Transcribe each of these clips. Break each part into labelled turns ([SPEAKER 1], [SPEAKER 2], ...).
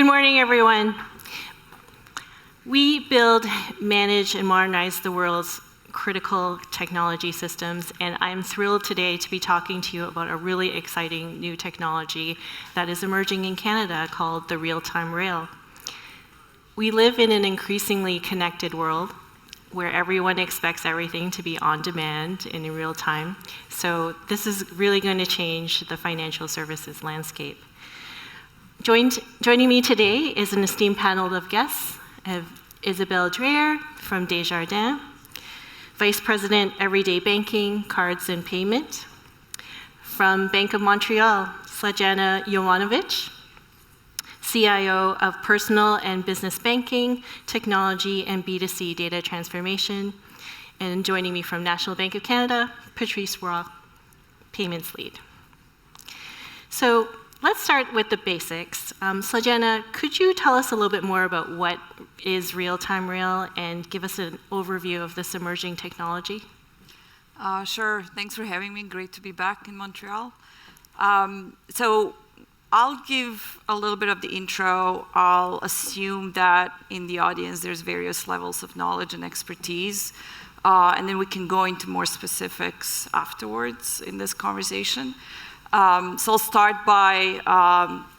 [SPEAKER 1] Good morning, everyone. We build, manage, and modernize the world's critical technology systems, and I'm thrilled today to be talking to you about a really exciting new technology that is emerging in Canada called the real-time rail. We live in an increasingly connected world where everyone expects everything to be on demand and in real time, so this is really going to change the financial services landscape. Joining me today is an esteemed panel of guests. I have Isabelle Dreyer from Desjardins, Vice President, Everyday Banking, Cards and Payment. From Bank of Montreal, Sladjana Jovanovic, CIO of Personal and Business Banking, Technology and B2C Data Transformation. And joining me from National Bank of Canada, Patrice Roy, Payments Lead. So let's start with the basics. Sladjana, could you tell us a little bit more about what is real-time rail and give us an overview of this emerging technology?
[SPEAKER 2] Sure, thanks for having me. Great to be back in Montreal. So I'll give a little bit of the intro. I'll assume that in the audience there's various levels of knowledge and expertise, and then we can go into more specifics afterwards in this conversation. So I'll start by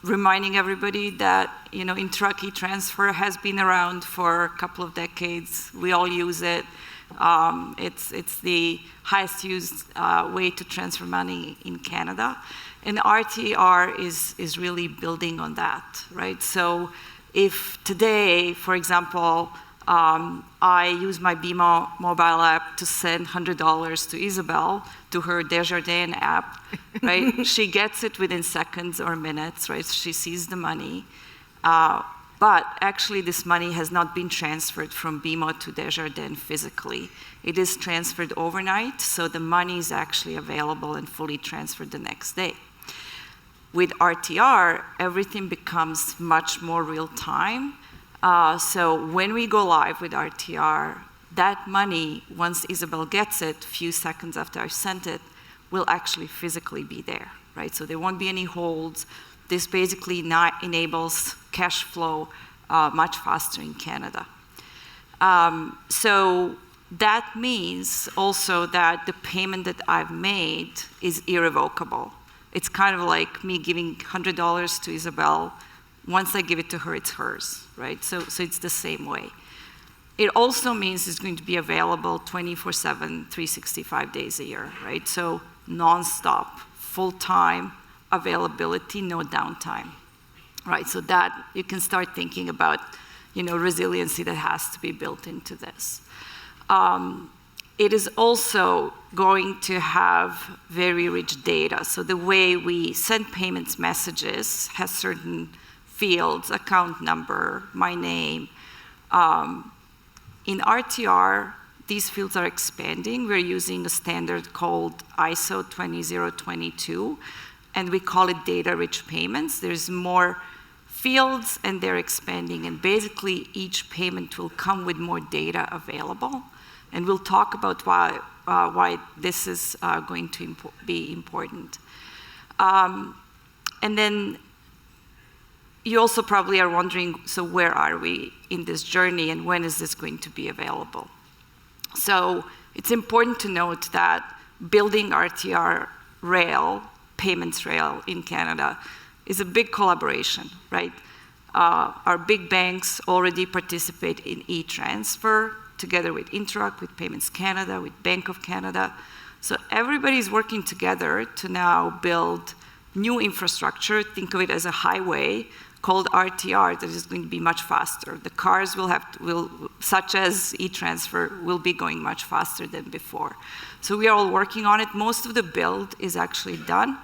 [SPEAKER 2] reminding everybody that intra-key transfer has been around for a couple of decades. We all use it. It's the highest used way to transfer money in Canada. And RTR is really building on that, right? So if today, for example, I use my BMO mobile app to send $100 to Isabelle to her Desjardins app, right? She gets it within seconds or minutes, right? She sees the money. But actually, this money has not been transferred from BMO to Desjardins physically. It is transferred overnight, so the money is actually available and fully transferred the next day. With RTR, everything becomes much more real time. So when we go live with RTR, that money, once Isabelle gets it, a few seconds after I've sent it, will actually physically be there, right? So there won't be any holds. This basically enables cash flow much faster in Canada. So that means also that the payment that I've made is irrevocable. It's kind of like me giving $100 to Isabelle. Once I give it to her, it's hers, right? So it's the same way. It also means it's going to be available 24/7, 365 days a year, right? So nonstop, full-time availability, no downtime, right? So that you can start thinking about, resiliency that has to be built into this. It is also going to have very rich data. So the way we send payments messages has certain fields, account number, my name. In RTR, these fields are expanding. We're using a standard called ISO 20022, and we call it data-rich payments. There's more fields, and they're expanding, and basically each payment will come with more data available, and we'll talk about why this is going to be important. And then you also probably are wondering, so where are we in this journey and when is this going to be available? So it's important to note that building RTR rail, payments rail in Canada, is a big collaboration, right? Our big banks already participate in e-transfer together with Interac, with Payments Canada, with Bank of Canada. So everybody's working together to now build new infrastructure. Think of it as a highway called RTR that is going to be much faster. The cars such as e-transfer, will be going much faster than before. So we are all working on it. Most of the build is actually done,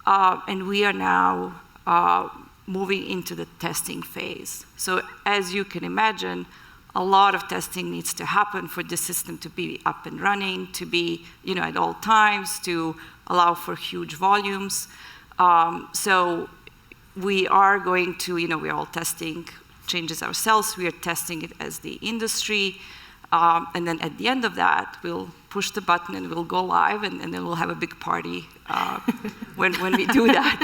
[SPEAKER 2] and we are now moving into the testing phase. So as you can imagine, a lot of testing needs to happen for the system to be up and running, to be at all times, to allow for huge volumes. So we are going to, we're all testing changes ourselves. We are testing it as the industry. And then at the end of that, we'll push the button and we'll go live, and then we'll have a big party when we do that.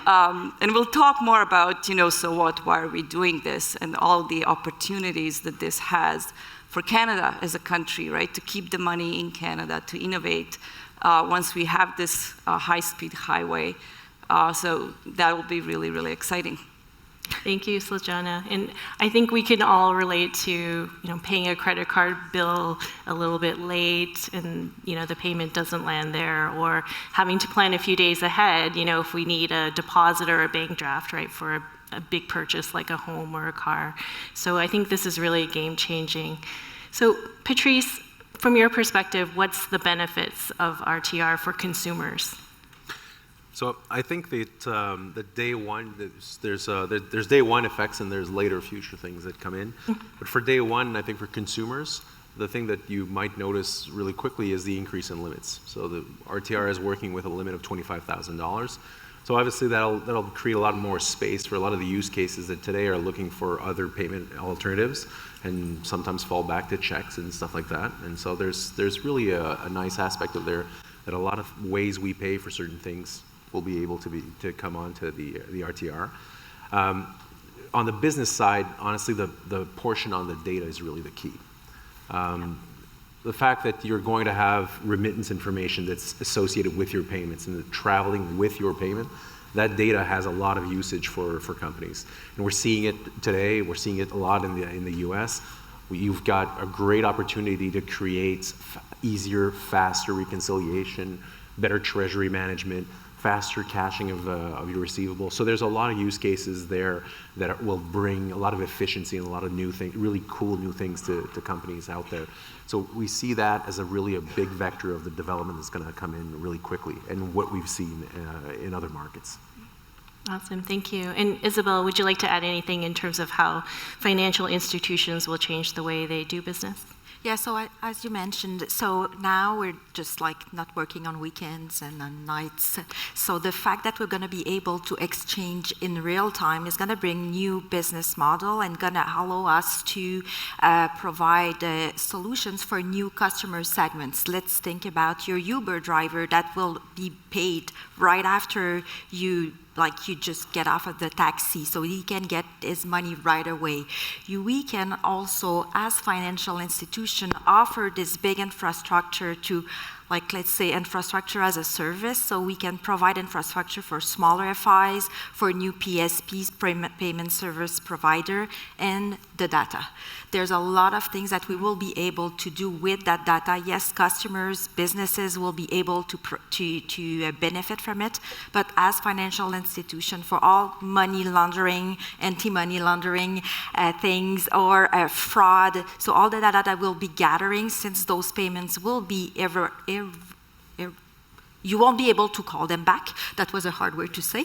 [SPEAKER 2] And we'll talk more about, so what, why are we doing this, and all the opportunities that this has for Canada as a country, right? To keep the money in Canada, to innovate once we have this high-speed highway. So that will be really, really exciting.
[SPEAKER 1] Thank you, Sladjana. And I think we can all relate to, paying a credit card bill a little bit late and, the payment doesn't land there, or having to plan a few days ahead, if we need a deposit or a bank draft, right, for a big purchase like a home or a car. So I think this is really game-changing. So Patrice, from your perspective, what's the benefits of RTR for consumers?
[SPEAKER 3] So I think that day one, there's day one effects and there's later future things that come in. But for day one, I think for consumers, the thing that you might notice really quickly is the increase in limits. So the RTR is working with a limit of $25,000. So obviously that'll create a lot more space for a lot of the use cases that today are looking for other payment alternatives and sometimes fall back to checks and stuff like that. And so there's really a nice aspect of there that a lot of ways we pay for certain things will be able to come onto the RTR. On the business side, honestly, the portion on the data is really the key. The fact that you're going to have remittance information that's associated with your payments and traveling with your payment, that data has a lot of usage for companies. And we're seeing it today, we're seeing it a lot in the US. You've got a great opportunity to create easier, faster reconciliation, better treasury management, faster caching of your receivables. So there's a lot of use cases there that will bring a lot of efficiency and a lot of new things, really cool new things to companies out there. So we see that as a big vector of the development that's going to come in really quickly, and what we've seen in other markets.
[SPEAKER 1] Awesome, thank you. And Isabelle, would you like to add anything in terms of how financial institutions will change the way they do business?
[SPEAKER 4] Yeah, so as you mentioned, so now we're just like not working on weekends and on nights. So the fact that we're going to be able to exchange in real time is going to bring new business model and going to allow us to provide solutions for new customer segments. Let's think about your Uber driver that will be paid right after you just get off of the taxi, so he can get his money right away. We can also, as financial institution, offer this big infrastructure to, let's say, infrastructure as a service, so we can provide infrastructure for smaller FIs, for new PSPs, payment service provider, and the data. There's a lot of things that we will be able to do with that data. Yes, customers, businesses will be able to benefit from it, but as financial institution, for all money laundering, anti-money laundering things, or fraud, so all the data that we'll be gathering, since those payments will be you won't be able to call them back. That was a hard word to say.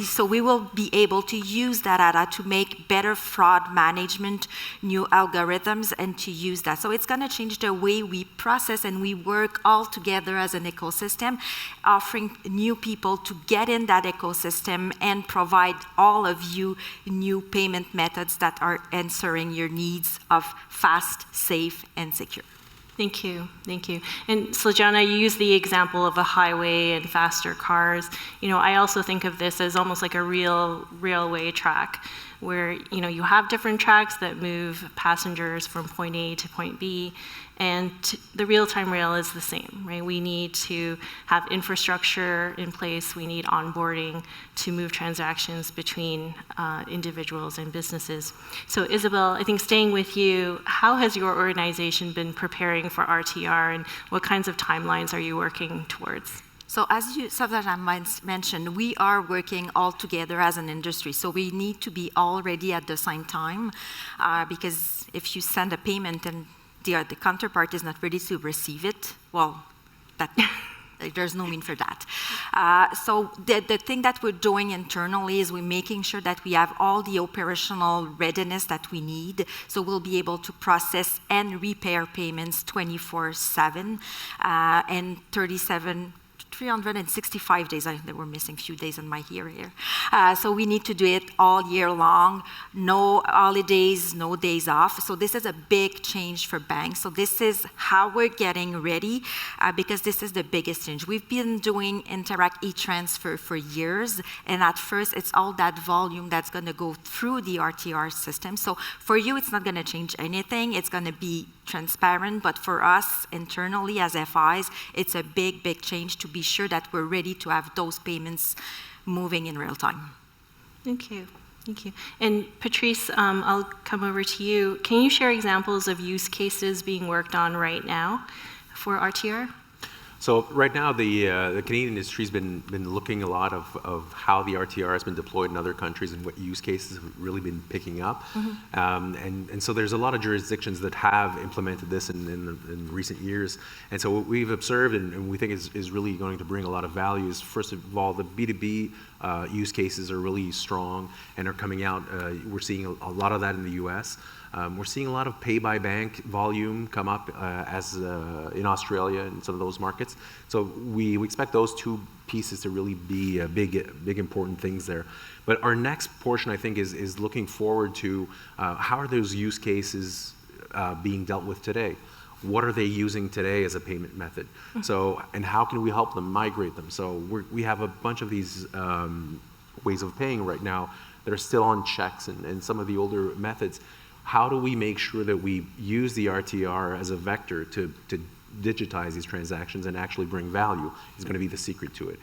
[SPEAKER 4] So we will be able to use that data to make better fraud management, new algorithms, and to use that. So it's going to change the way we process and we work all together as an ecosystem, offering new people to get in that ecosystem and provide all of you new payment methods that are answering your needs of fast, safe, and secure.
[SPEAKER 1] Thank you, thank you. And Sladjana, you used the example of a highway and faster cars. I also think of this as almost like a railway track, where you have different tracks that move passengers from point A to point B, and the real-time rail is the same, right? We need to have infrastructure in place, we need onboarding to move transactions between individuals and businesses. So Isabelle, I think staying with you, how has your organization been preparing for RTR, and what kinds of timelines are you working towards?
[SPEAKER 4] So as Sladjana mentioned, we are working all together as an industry. So we need to be all ready at the same time, because if you send a payment and the counterpart is not ready to receive it, well, there's no mean for that. So the thing that we're doing internally is we're making sure that we have all the operational readiness that we need, so we'll be able to process and repair payments 24/7 and 365 days. They were missing a few days on my year here. So we need to do it all year long. No holidays, no days off. So this is a big change for banks. So this is how we're getting ready because this is the biggest change. We've been doing Interact e-transfer for years, and at first it's all that volume that's going to go through the RTR system. So for you, it's not going to change anything. It's going to be transparent, but for us internally as FIs, it's a big, big change to be sure that we're ready to have those payments moving in real time.
[SPEAKER 1] Thank you. Thank you. And Patrice, I'll come over to you. Can you share examples of use cases being worked on right now for RTR?
[SPEAKER 3] So right now, the Canadian industry's been looking a lot of how the RTR has been deployed in other countries and what use cases have really been picking up. And so there's a lot of jurisdictions that have implemented this in recent years. And so what we've observed and we think is really going to bring a lot of value is, first of all, the B2B use cases are really strong and are coming out. We're seeing a lot of that in the US. We're seeing a lot of pay-by-bank volume come up as in Australia and some of those markets. So we expect those two pieces to really be big important things there. But our next portion, I think, is looking forward to how are those use cases being dealt with today? What are they using today as a payment method? So, and how can we help them migrate them? So we have a bunch of these ways of paying right now that are still on checks and some of the older methods. How do we make sure that we use the RTR as a vector to digitize these transactions and actually bring value is going to be the secret to it.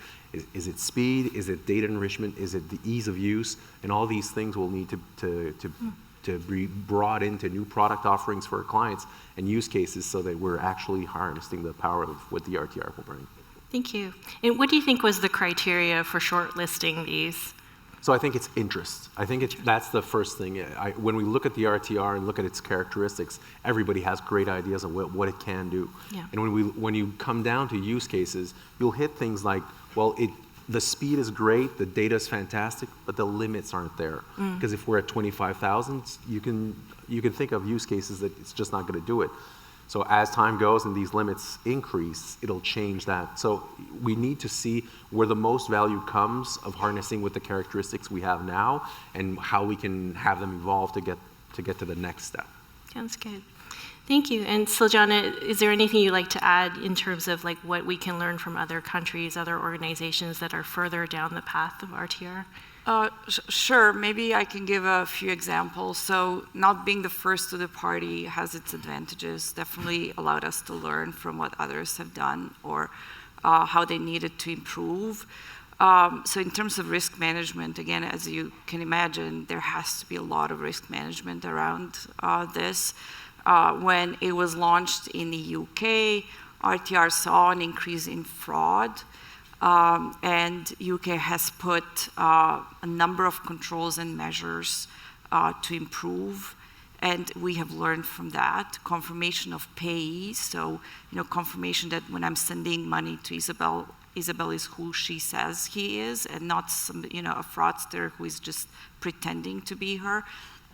[SPEAKER 3] Is it speed? Is it data enrichment? Is it the ease of use? And all these things will need to be brought into new product offerings for our clients and use cases so that we're actually harnessing the power of what the RTR will bring.
[SPEAKER 1] Thank you. And what do you think was the criteria for shortlisting these?
[SPEAKER 3] So I think it's interest. I think that's the first thing. When we look at the RTR and look at its characteristics, everybody has great ideas on what it can do.
[SPEAKER 1] Yeah.
[SPEAKER 3] And when you come down to use cases, you'll hit things like, well, the speed is great, the data is fantastic, but the limits aren't there. Because if we're at 25,000, you can think of use cases that it's just not going to do it. So as time goes and these limits increase, it'll change that. So we need to see where the most value comes of harnessing with the characteristics we have now and how we can have them evolve to get to the next step.
[SPEAKER 1] Sounds good. Thank you. And Sladjana, is there anything you'd like to add in terms of like what we can learn from other countries, other organizations that are further down the path of RTR?
[SPEAKER 2] Sure, maybe I can give a few examples. So not being the first to the party has its advantages, definitely allowed us to learn from what others have done or how they needed to improve. So in terms of risk management, again, as you can imagine, there has to be a lot of risk management around this. When it was launched in the UK, RTR saw an increase in fraud. And UK has put a number of controls and measures to improve, and we have learned from that. Confirmation of payees, so confirmation that when I'm sending money to Isabelle is who she says he is, and not some a fraudster who is just pretending to be her.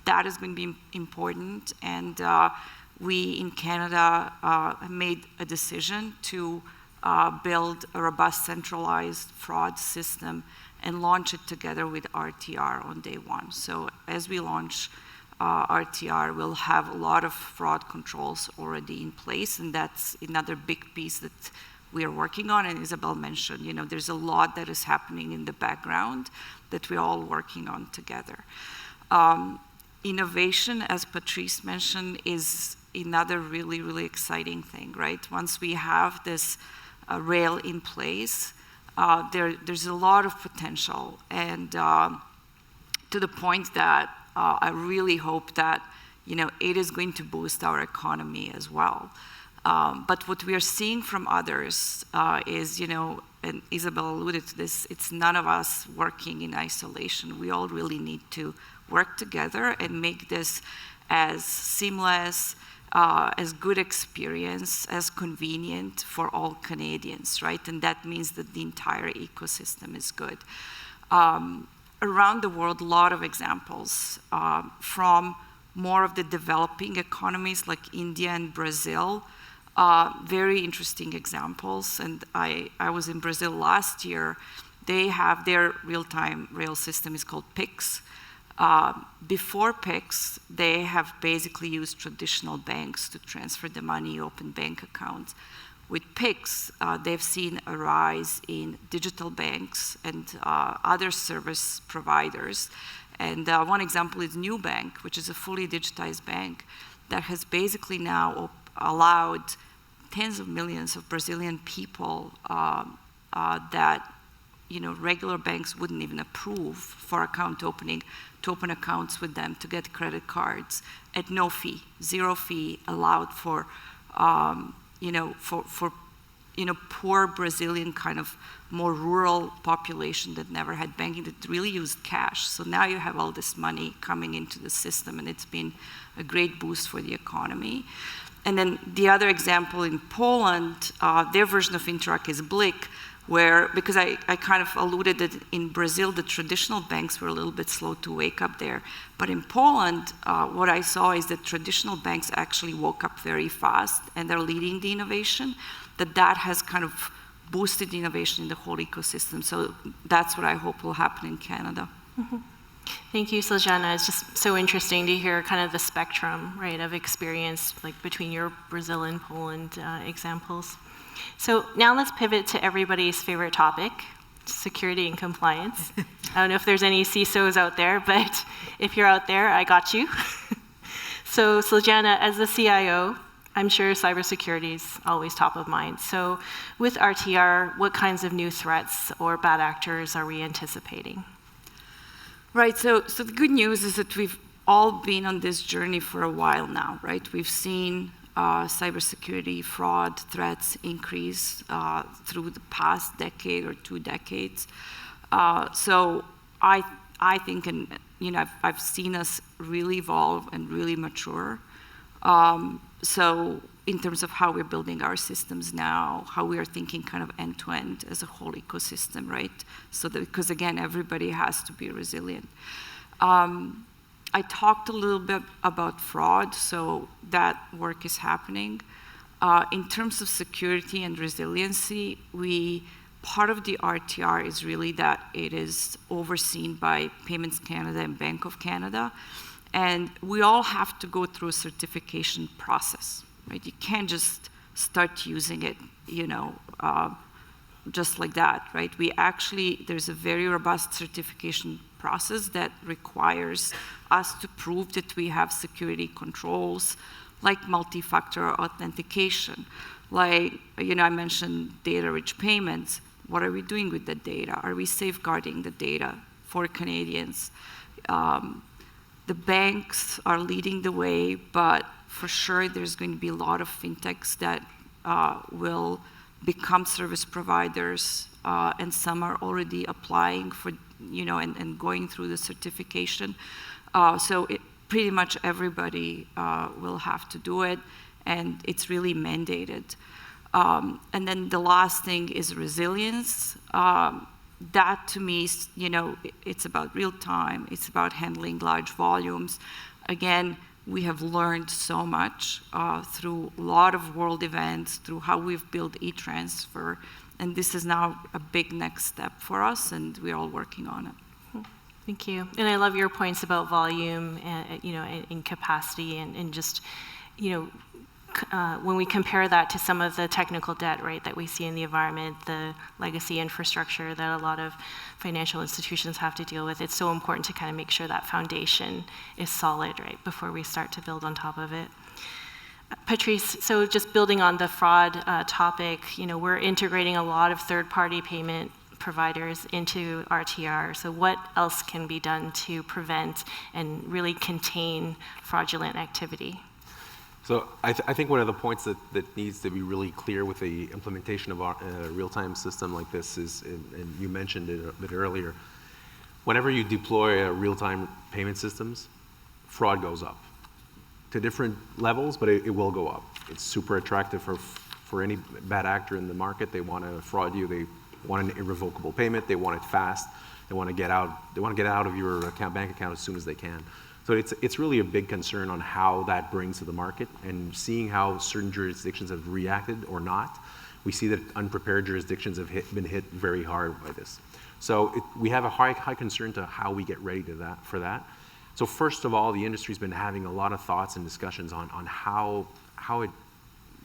[SPEAKER 2] That is going to be important, and we in Canada made a decision to build a robust centralized fraud system and launch it together with RTR on day one. So as we launch RTR, we'll have a lot of fraud controls already in place, and that's another big piece that we are working on. And Isabelle mentioned, there's a lot that is happening in the background that we're all working on together. Innovation, as Patrice mentioned, is another really, really exciting thing, right? Once we have this rail in place, there's a lot of potential, and to the point that I really hope that it is going to boost our economy as well. But what we are seeing from others is, and Isabelle alluded to this, it's none of us working in isolation. We all really need to work together and make this as seamless, as good experience, as convenient for all Canadians, right? And that means that the entire ecosystem is good. Around the world, a lot of examples from more of the developing economies like India and Brazil. Very interesting examples, and I was in Brazil last year. They have their real-time rail system is called PIX. Before PIX, they have basically used traditional banks to transfer the money, open bank accounts. With PIX, they've seen a rise in digital banks and other service providers. And one example is Nubank, which is a fully digitized bank that has basically now allowed tens of millions of Brazilian people that regular banks wouldn't even approve for account opening to open accounts with them, to get credit cards at no fee, 0 fee, allowed for poor Brazilian kind of more rural population that never had banking, that really used cash. So now you have all this money coming into the system, and it's been a great boost for the economy. And then the other example in Poland, their version of Interac is BLIK, where, because I kind of alluded that in Brazil, the traditional banks were a little bit slow to wake up there. But in Poland, what I saw is that traditional banks actually woke up very fast, and they're leading the innovation, that has kind of boosted the innovation in the whole ecosystem. So that's what I hope will happen in Canada.
[SPEAKER 1] Mm-hmm. Thank you, Sladjana. It's just so interesting to hear kind of the spectrum, right, of experience, like between your Brazil and Poland examples. So now let's pivot to everybody's favorite topic, security and compliance. I don't know if there's any CISOs out there, but if you're out there, I got you. So Sladjana, as the CIO, I'm sure cybersecurity is always top of mind. So with RTR, what kinds of new threats or bad actors are we anticipating?
[SPEAKER 2] Right, so the good news is that we've all been on this journey for a while now, right? We've seen cybersecurity fraud threats increase through the past decade or 2 decades. So I think, and I've seen us really evolve and really mature. So in terms of how we're building our systems now, how we are thinking kind of end-to-end as a whole ecosystem, right? So that, because again, everybody has to be resilient. I talked a little bit about fraud, so that work is happening. In terms of security and resiliency, part of the RTR is really that it is overseen by Payments Canada and Bank of Canada. And we all have to go through a certification process, right? You can't just start using it, just like that, right? There's a very robust certification process that requires us to prove that we have security controls, like multi-factor authentication. Like, I mentioned data-rich payments. What are we doing with the data? Are we safeguarding the data for Canadians? The banks are leading the way, but for sure there's going to be a lot of fintechs that will become service providers, and some are already applying for, and going through the certification. So pretty much everybody will have to do it, and it's really mandated. And then the last thing is resilience. That to me, it's about real time, it's about handling large volumes. Again, we have learned so much through a lot of world events, through how we've built e-transfer, and this is now a big next step for us, and we're all working on it.
[SPEAKER 1] Thank you. And I love your points about volume and capacity and just, when we compare that to some of the technical debt, right, that we see in the environment, the legacy infrastructure that a lot of financial institutions have to deal with, it's so important to kind of make sure that foundation is solid, right, before we start to build on top of it. Patrice, so just building on the fraud topic, we're integrating a lot of third-party payment providers into RTR. So what else can be done to prevent and really contain fraudulent activity?
[SPEAKER 3] So I think one of the points that needs to be really clear with the implementation of a real-time system like this is, and you mentioned it a bit earlier, whenever you deploy real-time payment systems, fraud goes up to different levels, but it will go up. It's super attractive for any bad actor in the market. They want to fraud you. They want an irrevocable payment. They want it fast. They want to get out. They want to get out of your bank account as soon as they can. So it's really a big concern on how that brings to the market, and seeing how certain jurisdictions have reacted or not. We see that unprepared jurisdictions have been hit very hard by this. So we have a high concern to how we get ready for that. So first of all, the industry's been having a lot of thoughts and discussions on how it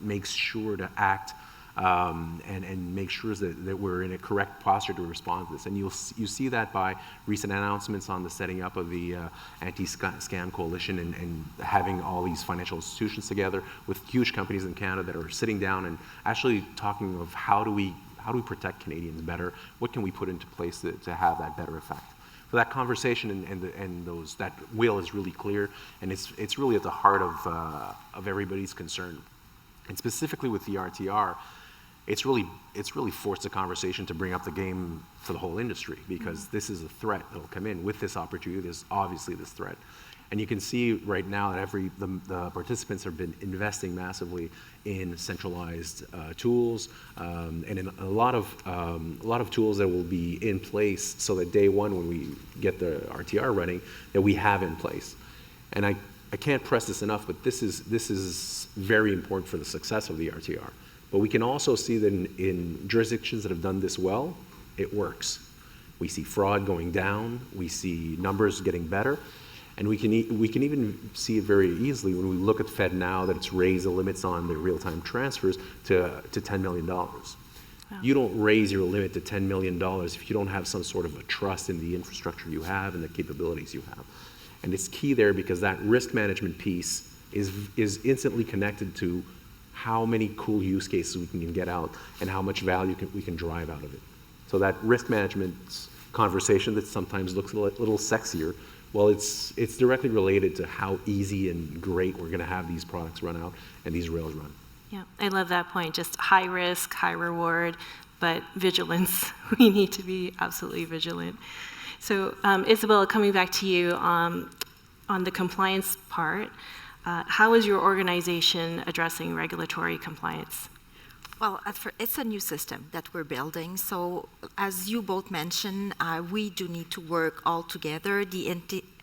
[SPEAKER 3] makes sure to act and make sure that we're in a correct posture to respond to this. And you see that by recent announcements on the setting up of the anti-scam coalition and having all these financial institutions together with huge companies in Canada that are sitting down and actually talking of how do we protect Canadians better? What can we put into place to have that better effect? So that conversation and that will is really clear, and it's really at the heart of everybody's concern. And specifically with the RTR, it's really forced the conversation to bring up the game for the whole industry, because this is a threat that will come in with this opportunity. There's obviously this threat. And you can see right now that the participants have been investing massively in centralized tools and in a lot of tools that will be in place so that day one when we get the RTR running, that we have in place. And I can't press this enough, but this is very important for the success of the RTR. But we can also see that in jurisdictions that have done this well, it works. We see fraud going down, we see numbers getting better. And we can even see it very easily when we look at FedNow that it's raised the limits on the real-time transfers to $10 million. Wow. You don't raise your limit to $10 million if you don't have some sort of a trust in the infrastructure you have and the capabilities you have. And it's key there because that risk management piece is instantly connected to how many cool use cases we can get out and how much value we can drive out of it. So that risk management conversation that sometimes looks a little sexier, well, it's directly related to how easy and great we're going to have these products run out and these rails run.
[SPEAKER 1] Yeah, I love that point. Just high risk, high reward, but vigilance. We need to be absolutely vigilant. So, Isabelle, coming back to you on the compliance part, how is your organization addressing regulatory compliance?
[SPEAKER 4] Well, it's a new system that we're building. So as you both mentioned, we do need to work all together, the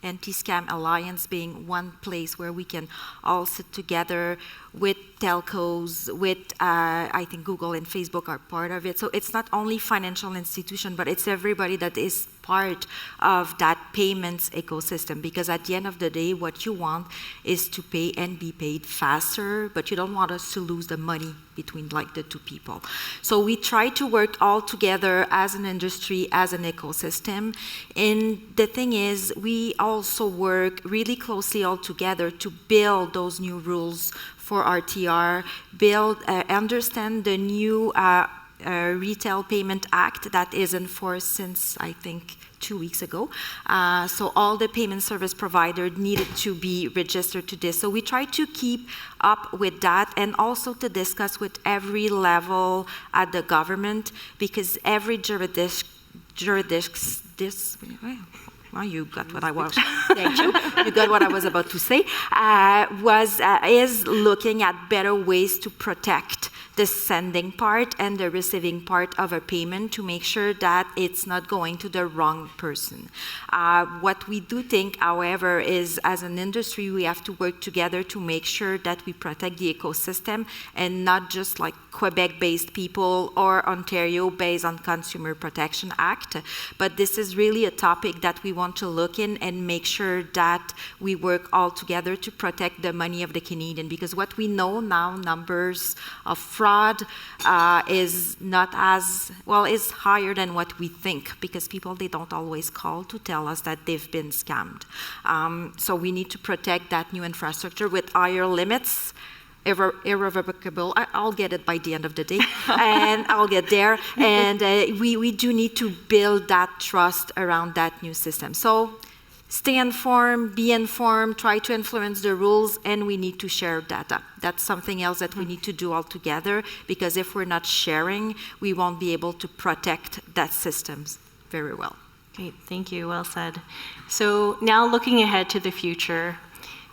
[SPEAKER 4] Anti-Scam Alliance being one place where we can all sit together with telcos, with, I think Google and Facebook are part of it. So it's not only financial institution, but it's everybody that is part of that payments ecosystem, because at the end of the day, what you want is to pay and be paid faster, but you don't want us to lose the money between like the two people. So we try to work all together as an industry, as an ecosystem. And the thing is, we also work really closely all together to build those new rules for RTR, understand the new Retail Payment Act that is enforced since, I think, 2 weeks ago. So all the payment service providers needed to be registered to this. So we try to keep up with that and also to discuss with every level at the government, because every well, you got what I was. Thank you. You got what I was about to say. Is looking at better ways to protect the sending part and the receiving part of a payment to make sure that it's not going to the wrong person. What we do think, however, is as an industry, we have to work together to make sure that we protect the ecosystem and not just like Quebec-based people or Ontario based on Consumer Protection Act. But this is really a topic that we want to look in and make sure that we work all together to protect the money of the Canadian. Because what we know now, numbers of fraud is not as, well, is higher than what we think, because people, they don't always call to tell us that they've been scammed. So we need to protect that new infrastructure with higher limits, irrevocable. I'll get it by the end of the day, and I'll get there. And we do need to build that trust around that new system. So stay informed, be informed, try to influence the rules, and we need to share data. That's something else that we need to do all together, because if we're not sharing, we won't be able to protect that systems very well.
[SPEAKER 1] Great, thank you, well said. So now looking ahead to the future,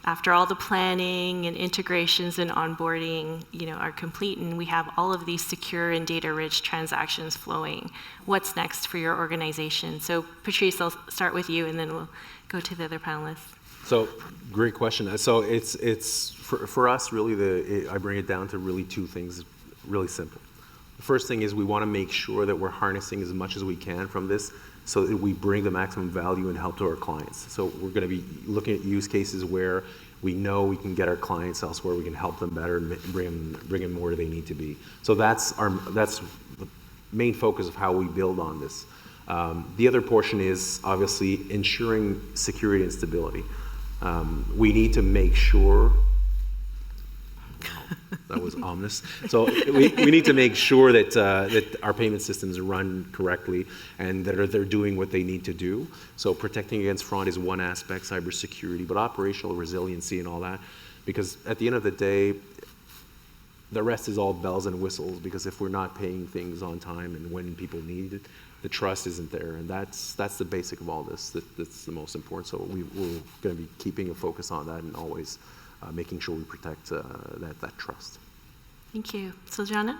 [SPEAKER 1] after all the planning and integrations and onboarding, are complete, and we have all of these secure and data-rich transactions flowing, what's next for your organization? So, Patrice, I'll start with you, and then we'll go to the other panelists.
[SPEAKER 3] So, great question. So, it's for us really. I bring it down to really two things, really simple. The first thing is we want to make sure that we're harnessing as much as we can from this, so that we bring the maximum value and help to our clients. So we're going to be looking at use cases where we know we can get our clients elsewhere, we can help them better and bring them where they need to be. So that's the main focus of how we build on this. The other portion is obviously ensuring security and stability. We need to make sure. That was ominous. So we need to make sure that our payment systems run correctly and that they're doing what they need to do. So protecting against fraud is one aspect, cybersecurity, but operational resiliency and all that. Because at the end of the day, the rest is all bells and whistles, because if we're not paying things on time and when people need it, the trust isn't there. And that's the basic of all this. That's the most important. So we're going to be keeping a focus on that and always making sure we protect that trust.
[SPEAKER 1] Thank you. Sladjana,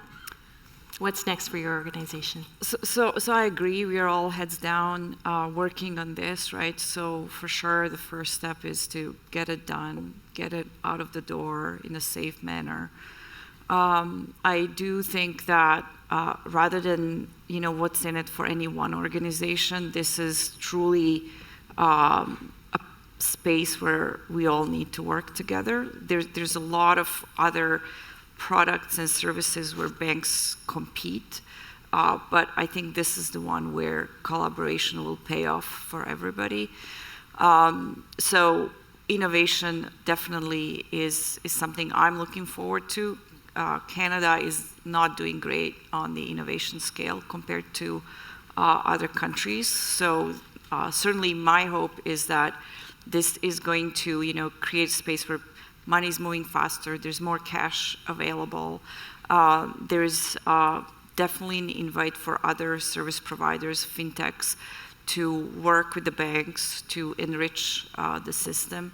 [SPEAKER 1] what's next for your organization?
[SPEAKER 2] So I agree. We are all heads down working on this, right? So for sure, the first step is to get it done, get it out of the door in a safe manner. I do think that rather than what's in it for any one organization, this is truly a space where we all need to work together. There's a lot of other products and services where banks compete, but I think this is the one where collaboration will pay off for everybody. So innovation definitely is something I'm looking forward to. Canada is not doing great on the innovation scale compared to other countries. So certainly my hope is that this is going to, create space where money is moving faster. There's more cash available. There's definitely an invite for other service providers, fintechs, to work with the banks to enrich the system.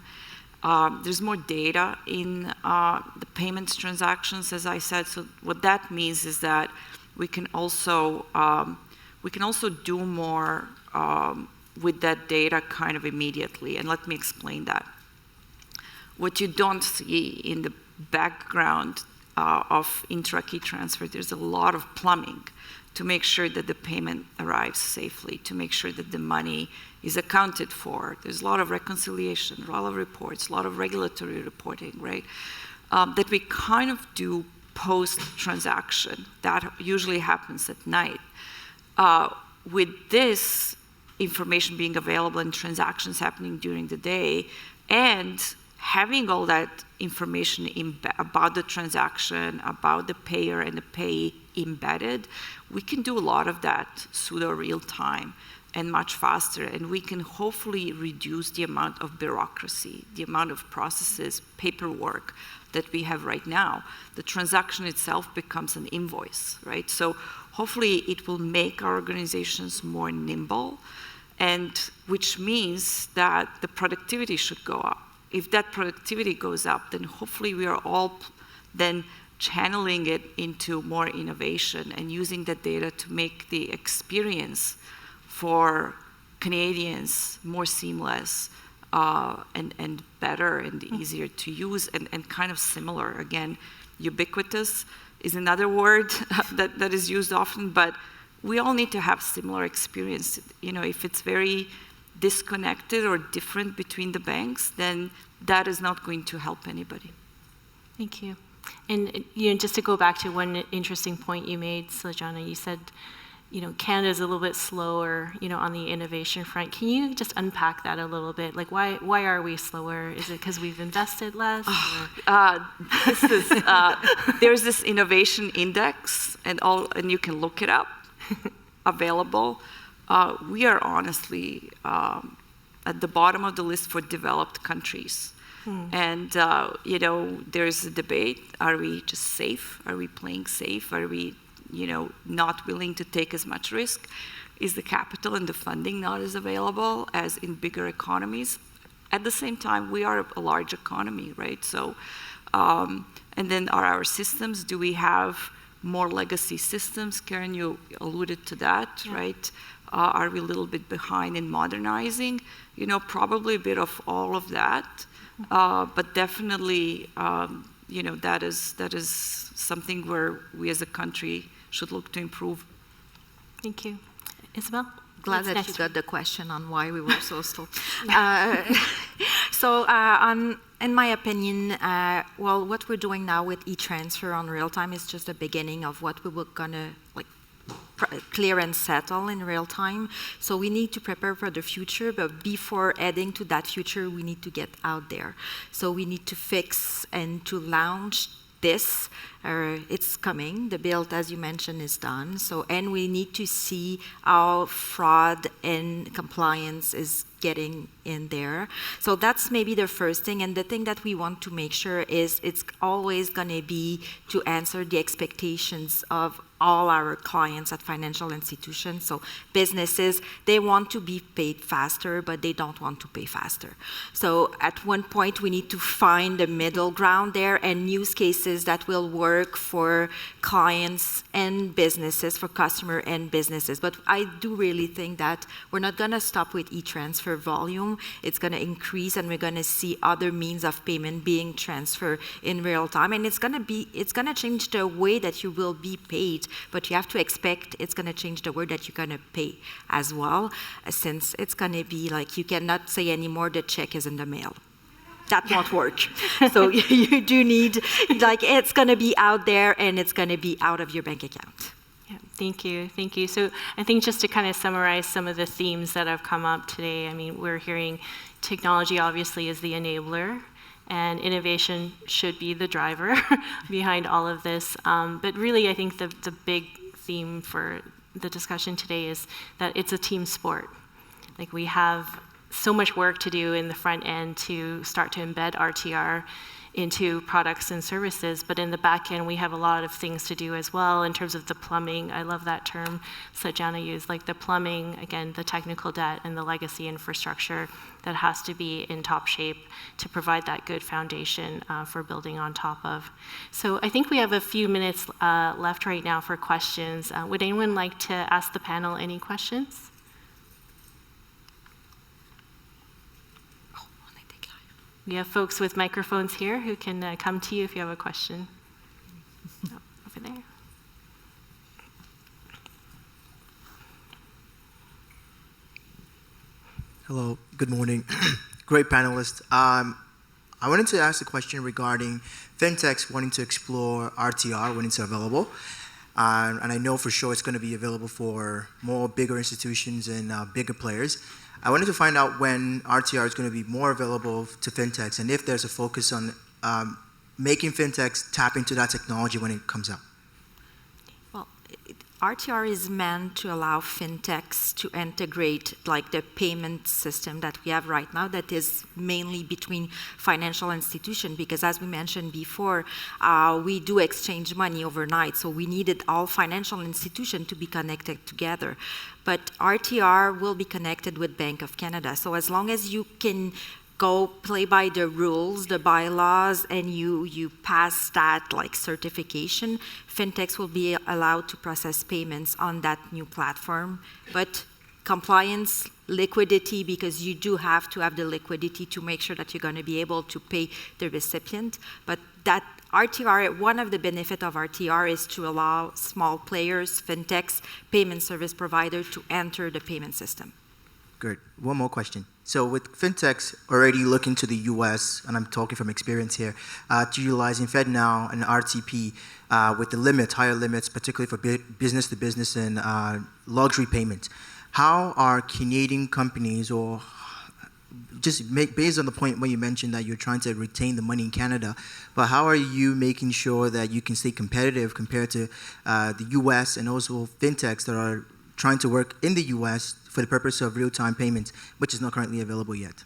[SPEAKER 2] There's more data in the payments transactions, as I said. So what that means is that we can also do more with that data kind of immediately. And let me explain that. What you don't see in the background of intra-key transfer, there's a lot of plumbing to make sure that the payment arrives safely, to make sure that the money is accounted for. There's a lot of reconciliation, a lot of reports, a lot of regulatory reporting, right? That we kind of do post-transaction. That usually happens at night. With this information being available and transactions happening during the day, and having all that information about the transaction, about the payer and the payee embedded, we can do a lot of that pseudo real time and much faster, and we can hopefully reduce the amount of bureaucracy, the amount of processes, paperwork that we have right now. The transaction itself becomes an invoice, right? So hopefully it will make our organizations more nimble, and which means that the productivity should go up. If that productivity goes up, then hopefully we are all then channeling it into more innovation and using that data to make the experience for Canadians more seamless and better and easier to use and kind of similar. Again, ubiquitous is another word that is used often, but we all need to have similar experience. If it's very disconnected or different between the banks, then that is not going to help anybody.
[SPEAKER 1] Thank you. And just to go back to one interesting point you made, Sladjana, you said, Canada is a little bit slower, on the innovation front. Can you just unpack that a little bit? Like, why are we slower? Is it because we've invested less?
[SPEAKER 2] There's this innovation index, and you can look it up, available. We are honestly at the bottom of the list for developed countries. And, there's a debate. Are we just safe? Are we playing safe? Are we, not willing to take as much risk? Is the capital and the funding not as available as in bigger economies? at the same time, we are a large economy, right? So, and then are our systems, do we have more legacy systems? Karen, you alluded to that, right? Are we a little bit behind in modernizing? You know, probably a bit of all of that, but definitely, you know, that is something where we as a country should look to improve.
[SPEAKER 1] Thank you. Isabel?
[SPEAKER 4] Glad
[SPEAKER 1] What's
[SPEAKER 4] that
[SPEAKER 1] next?
[SPEAKER 4] you got the question on why we were so slow. In my opinion, well, what we're doing now with e-transfer on real time is just the beginning of what we were gonna like clear and settle in real time. So we need to prepare for the future, but before heading to that future, we need to get out there. So we need to fix and to launch this. It's coming. The build, as you mentioned, is done. So, and we need to see how fraud and compliance is getting in there. So that's maybe the first thing. And the thing that we want to make sure is it's always going to be to answer the expectations of all our clients at financial institutions. So businesses, they want to be paid faster, but they don't want to pay faster. So at one point, we need to find a middle ground there and use cases that will work for clients and businesses, for customer and businesses. But I do really think that we're not going to stop with e-transfer volume. It's going to increase, and we're going to see other means of payment being transferred in real time. And it's going to change the way that you will be paid, but you have to expect it's going to change the way that you're going to pay as well, since it's going to be like you cannot say anymore the check is in the mail. That won't work. So you do need, like, it's going to be out there and it's going to be out of your bank account.
[SPEAKER 1] Yeah, thank you, thank you. So I think just to kind of summarize some of the themes that have come up today, I mean, we're hearing technology obviously is the enabler, and innovation should be the driver behind all of this. But really, I think the big theme for the discussion today is that it's a team sport. Like, we have so much work to do in the front end to start to embed RTR into products and services, but in the back end, we have a lot of things to do as well in terms of the plumbing. I love that term Sladjana used, like the plumbing, again, the technical debt and the legacy infrastructure that has to be in top shape to provide that good foundation for building on top of. So I think we have a few minutes left right now for questions. Would anyone like to ask the panel any questions? We have folks with microphones here who can come to you if you have a question. Oh, over there.
[SPEAKER 5] Hello, good morning. Great panelists. I wanted to ask a question regarding fintechs wanting to explore RTR when it's available. And I know for sure it's going to be available for more bigger institutions and bigger players. I wanted to find out when RTR is going to be more available to fintechs, and if there's a focus on making fintechs tap into that technology when it comes out.
[SPEAKER 4] Well, RTR is meant to allow fintechs to integrate like the payment system that we have right now that is mainly between financial institutions, because as we mentioned before, we do exchange money overnight, so we needed all financial institutions to be connected together. But RTR will be connected with Bank of Canada. So as long as you can go play by the rules, the bylaws, and you pass that like certification, fintechs will be allowed to process payments on that new platform. But compliance, liquidity, because you do have to have the liquidity to make sure that you're going to be able to pay the recipient. But that RTR, one of the benefits of RTR is to allow small players, fintechs, payment service providers to enter the payment system.
[SPEAKER 5] Good. One more question. So with fintechs already looking to the US, and I'm talking from experience here, to utilizing FedNow and RTP with the limits, higher limits, particularly for business to business and luxury payments, how are Canadian companies, or just based on the point where you mentioned that you're trying to retain the money in Canada, but how are you making sure that you can stay competitive compared to the US and also fintechs that are trying to work in the US for the purpose of real-time payments, which is not currently available yet?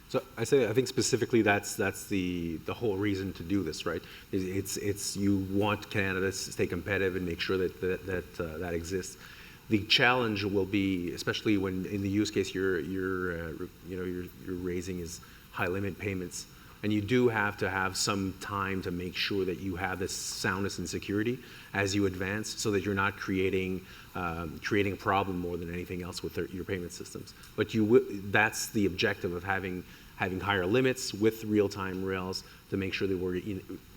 [SPEAKER 3] So I think specifically that's the whole reason to do this, right? It's you want Canada to stay competitive and make sure that exists. The challenge will be, especially when in the use case you're raising is high limit payments, and you do have to have some time to make sure that you have this soundness and security as you advance, so that you're not creating a problem more than anything else with your payment systems. But that's the objective of having higher limits with real-time rails to make sure that we're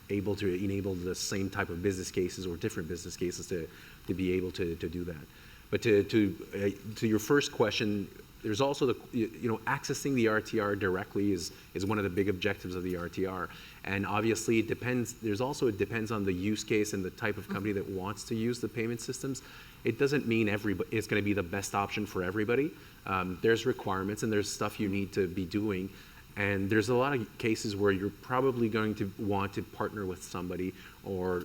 [SPEAKER 3] able to enable the same type of business cases or different business cases to be able to do that. But to your first question, there's also accessing the RTR directly is one of the big objectives of the RTR. And obviously it depends on the use case and the type of company that wants to use the payment systems. It doesn't mean it's going to be the best option for everybody. There's requirements and there's stuff you need to be doing. And there's a lot of cases where you're probably going to want to partner with somebody, or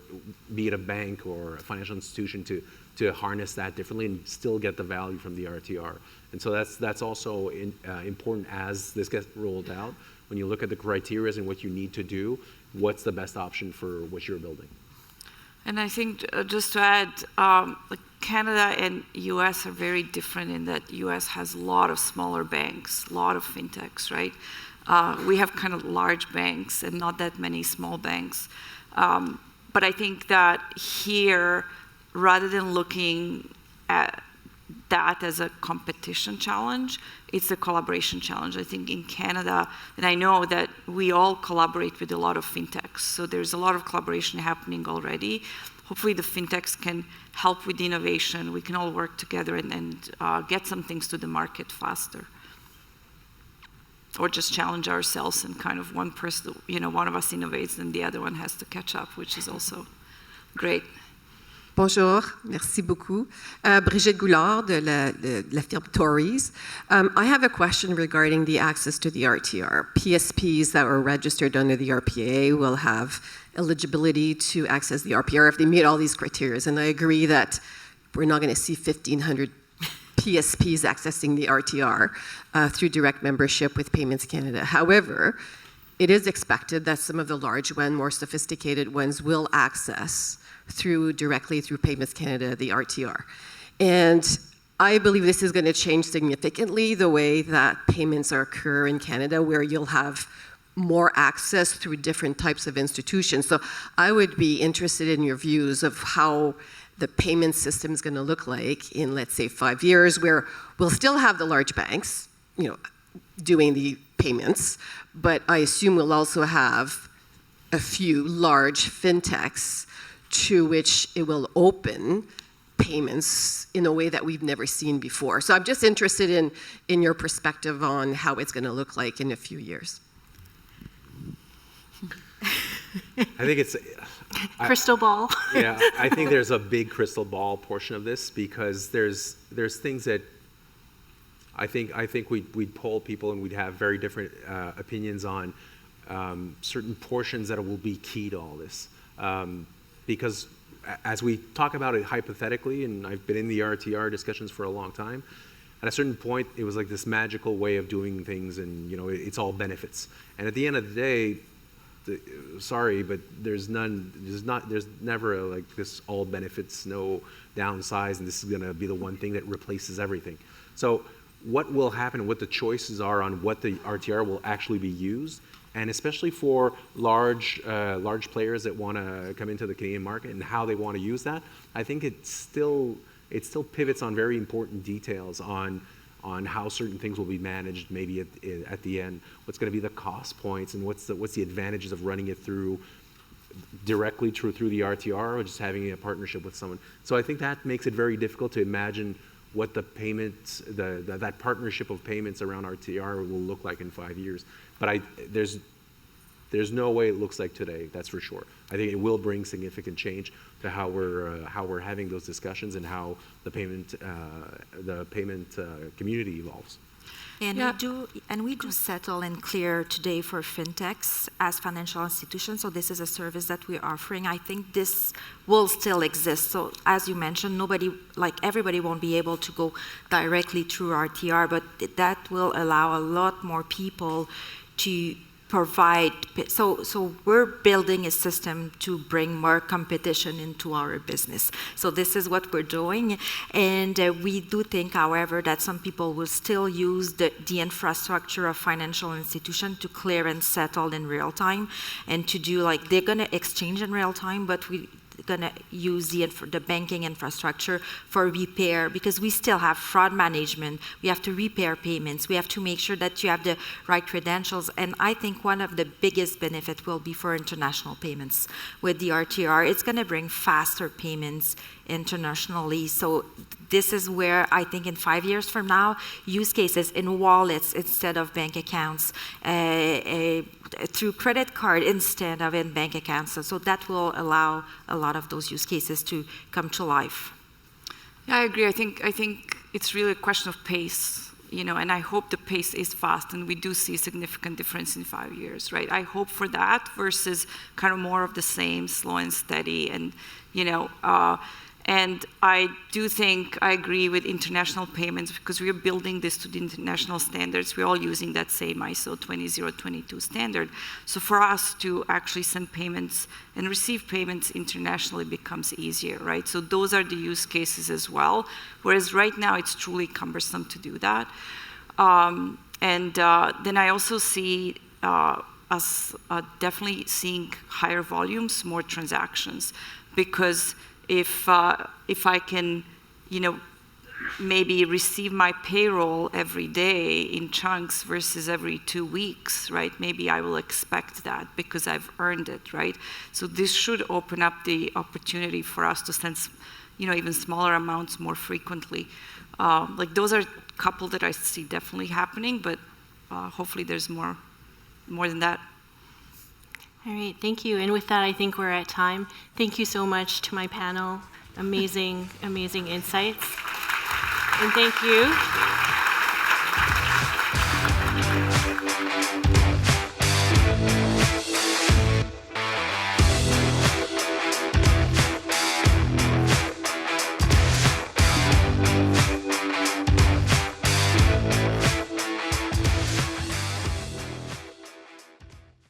[SPEAKER 3] be it a bank or a financial institution, to harness that differently and still get the value from the RTR. And so that's also important as this gets rolled out. When you look at the criteria and what you need to do, what's the best option for what you're building?
[SPEAKER 2] And I think just to add, Canada and US are very different in that US has a lot of smaller banks, a lot of fintechs, right? We have kind of large banks and not that many small banks. But I think that here, rather than looking at that as a competition challenge, it's a collaboration challenge. I think in Canada, and I know that we all collaborate with a lot of fintechs, so there's a lot of collaboration happening already. Hopefully the fintechs can help with innovation. We can all work together and get some things to the market faster. Or just challenge ourselves and kind of one person, one of us innovates and the other one has to catch up, which is also great.
[SPEAKER 6] Bonjour, merci beaucoup. Brigitte Goulard de la firme Tories. I have a question regarding the access to the RTR. PSPs that were registered under the RPA will have eligibility to access the RPR if they meet all these criteria. And I agree that we're not going to see 1,500 PSPs accessing the RTR through direct membership with Payments Canada. However, it is expected that some of the large ones, more sophisticated ones, will access directly through Payments Canada, the RTR. And I believe this is going to change significantly the way that payments occur in Canada, where you'll have more access through different types of institutions. So I would be interested in your views of how the payment system is going to look like in, let's say, 5 years, where we'll still have the large banks, doing the payments, but I assume we'll also have a few large fintechs to which it will open payments in a way that we've never seen before. So I'm just interested in your perspective on how it's going to look like in a few years.
[SPEAKER 3] I think it's
[SPEAKER 1] crystal ball.
[SPEAKER 3] Yeah, I think there's a big crystal ball portion of this, because there's things that I think we'd poll people and we'd have very different opinions on certain portions that will be key to all this. Because as we talk about it hypothetically, and I've been in the RTR discussions for a long time, at a certain point it was like this magical way of doing things, and it's all benefits. And at the end of the day, sorry, but there's never this all benefits, no downsides, and this is going to be the one thing that replaces everything. So what will happen, what the choices are on what the RTR will actually be used, and especially for large players that want to come into the Canadian market and how they want to use that, I think it still pivots on very important details on how certain things will be managed, maybe at the end. What's going to be the cost points, and what's the advantages of running it directly through the RTR, or just having a partnership with someone. So I think that makes it very difficult to imagine what the payments, that partnership of payments around RTR will look like in 5 years. But there's no way it looks like today, that's for sure. I think it will bring significant change to how we're having those discussions and how the payment community evolves.
[SPEAKER 4] And we do settle and clear today for fintechs as financial institutions. So this is a service that we're offering. I think this will still exist. So as you mentioned, everybody won't be able to go directly through RTR, but that will allow a lot more people to provide, so we're building a system to bring more competition into our business. So this is what we're doing, and we do think, however, that some people will still use the infrastructure of financial institution to clear and settle in real time, and to do like, they're gonna exchange in real time, but we're gonna use the banking infrastructure for repair, because we still have fraud management, we have to repair payments, we have to make sure that you have the right credentials, and I think one of the biggest benefits will be for international payments. With the RTR, it's gonna bring faster payments internationally, so this is where I think in 5 years from now, use cases in wallets instead of bank accounts, through credit card instead of in bank accounts. So that will allow a lot of those use cases to come to life.
[SPEAKER 2] Yeah, I agree. I think it's really a question of pace, you know, and I hope the pace is fast, and we do see a significant difference in 5 years, right? I hope for that versus kind of more of the same, slow and steady, and, you know, and I do think I agree with international payments, because we are building this to the international standards. We're all using that same ISO 20022 standard. So for us to actually send payments and receive payments internationally becomes easier, right? So those are the use cases as well. Whereas right now it's truly cumbersome to do that. Then I also see us definitely seeing higher volumes, more transactions, because if I can, you know, maybe receive my payroll every day in chunks versus every 2 weeks, right? Maybe I will expect that because I've earned it, right? So this should open up the opportunity for us to send, you know, even smaller amounts more frequently. Like those are a couple that I see definitely happening, but hopefully there's more than that.
[SPEAKER 1] All right, thank you. And with that, I think we're at time. Thank you so much to my panel. Amazing, amazing insights. And thank you.